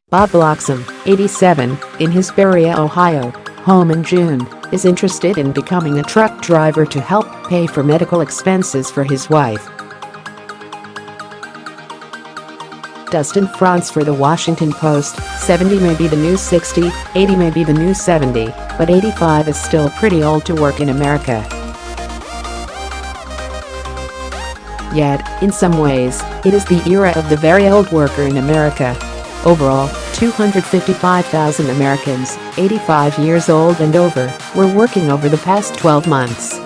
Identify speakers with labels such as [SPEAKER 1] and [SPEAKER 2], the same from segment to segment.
[SPEAKER 1] Bob Blocksom, 87, in his Berea, Ohio, home in June, is interested in becoming a truck driver to help pay for medical expenses for his wife. Dustin Franz for The Washington Post, 70 may be the new 60, 80 may be the new 70, but 85 is still pretty old to work in America. Yet, in some ways, it is the era of the very old worker in America. Overall, 255,000 Americans, 85 years old and over, were working over the past 12 months.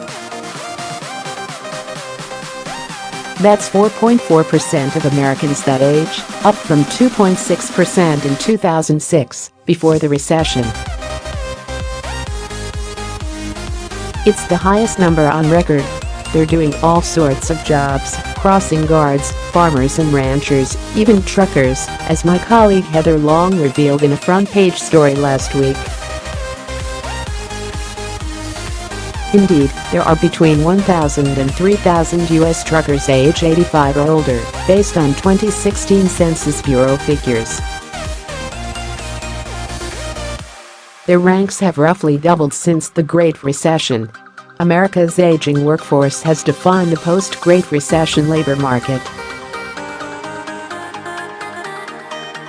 [SPEAKER 1] That's 4.4% of Americans that age, up from 2.6% in 2006, before the recession. It's the highest number on record. They're doing all sorts of jobs: crossing guards, farmers and ranchers, even truckers, as my colleague Heather Long revealed in a front-page story last week. Indeed, there are between 1,000 and 3,000 U.S. truckers age 85 or older, based on 2016 Census Bureau figures. Their ranks have roughly doubled since the Great Recession. America's aging workforce has defined the post-Great Recession labor market.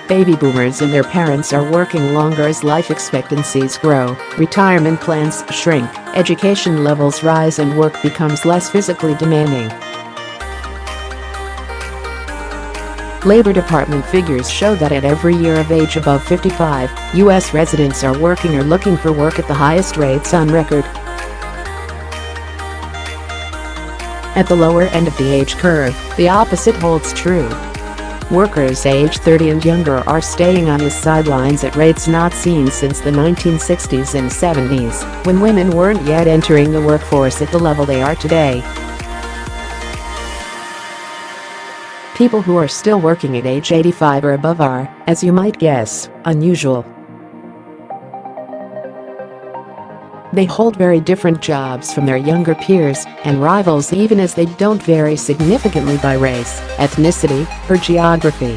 [SPEAKER 1] Baby boomers and their parents are working longer as life expectancies grow, retirement plans shrink, education levels rise and work becomes less physically demanding. Labor Department figures show that at every year of age above 55, U.S. residents are working or looking for work at the highest rates on record. At the lower end of the age curve, the opposite holds true. Workers age 30 and younger are staying on the sidelines at rates not seen since the 1960s and 70s, when women weren't yet entering the workforce at the level they are today. People who are still working at age 85 or above are, as you might guess, unusual. They hold very different jobs from their younger peers and rivals, even as they don't vary significantly by race, ethnicity, or geography.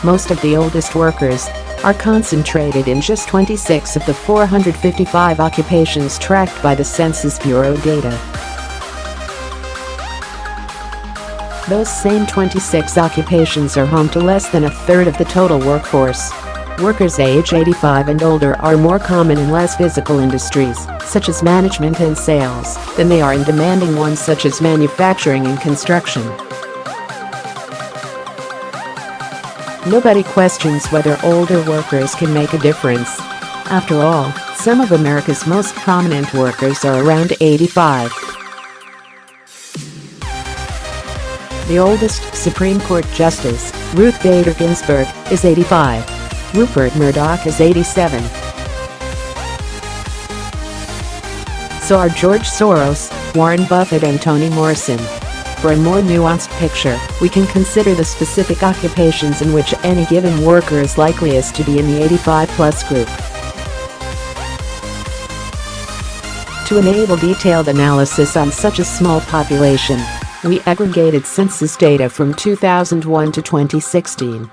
[SPEAKER 1] Most of the oldest workers are concentrated in just 26 of the 455 occupations tracked by the Census Bureau data. Those same 26 occupations are home to less than a third of the total workforce. Workers age 85 and older are more common in less physical industries, such as management and sales, than they are in demanding ones such as manufacturing and construction. Nobody questions whether older workers can make a difference. After all, some of America's most prominent workers are around 85. The oldest Supreme Court Justice, Ruth Bader Ginsburg, is 85. Rupert Murdoch is 87. So are George Soros, Warren Buffett and Toni Morrison. For a more nuanced picture, we can consider the specific occupations in which any given worker is likeliest to be in the 85-plus group. To enable detailed analysis on such a small population, we aggregated census data from 2001 to 2016.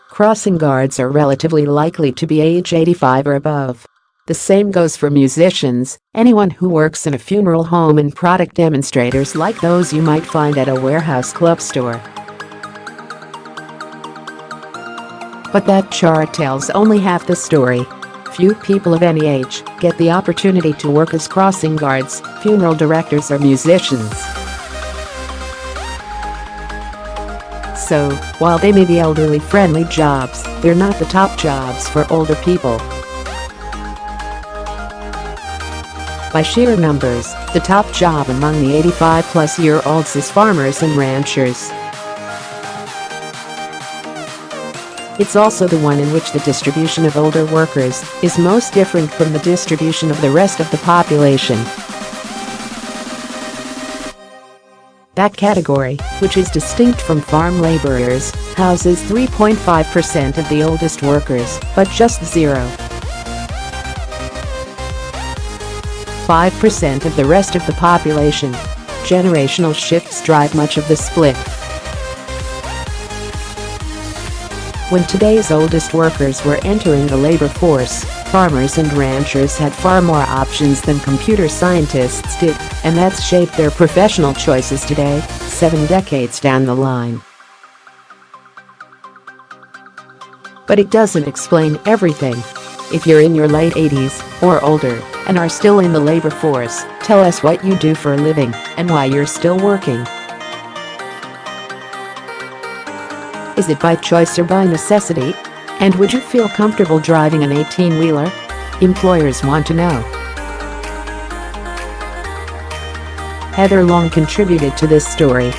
[SPEAKER 1] Crossing guards are relatively likely to be age 85 or above. The same goes for musicians, anyone who works in a funeral home, and product demonstrators like those you might find at a warehouse club store. But that chart tells only half the story. Few people of any age get the opportunity to work as crossing guards, funeral directors or musicians. So, while they may be elderly-friendly jobs, they're not the top jobs for older people. By sheer numbers, the top job among the 85-plus-year-olds is farmers and ranchers. It's also the one in which the distribution of older workers is most different from the distribution of the rest of the population. That category, which is distinct from farm laborers, houses 3.5% of the oldest workers, but just 0.5% 5% of the rest of the population. Generational shifts drive much of the split. When today's oldest workers were entering the labor force, farmers and ranchers had far more options than computer scientists did, and that's shaped their professional choices today, 7 decades down the line. But it doesn't explain everything. If you're in your late 80s or older and are still in the labor force, tell us what you do for a living and why you're still working. Is it by choice or by necessity? And would you feel comfortable driving an 18-wheeler? Employers want to know. Heather Long contributed to this story.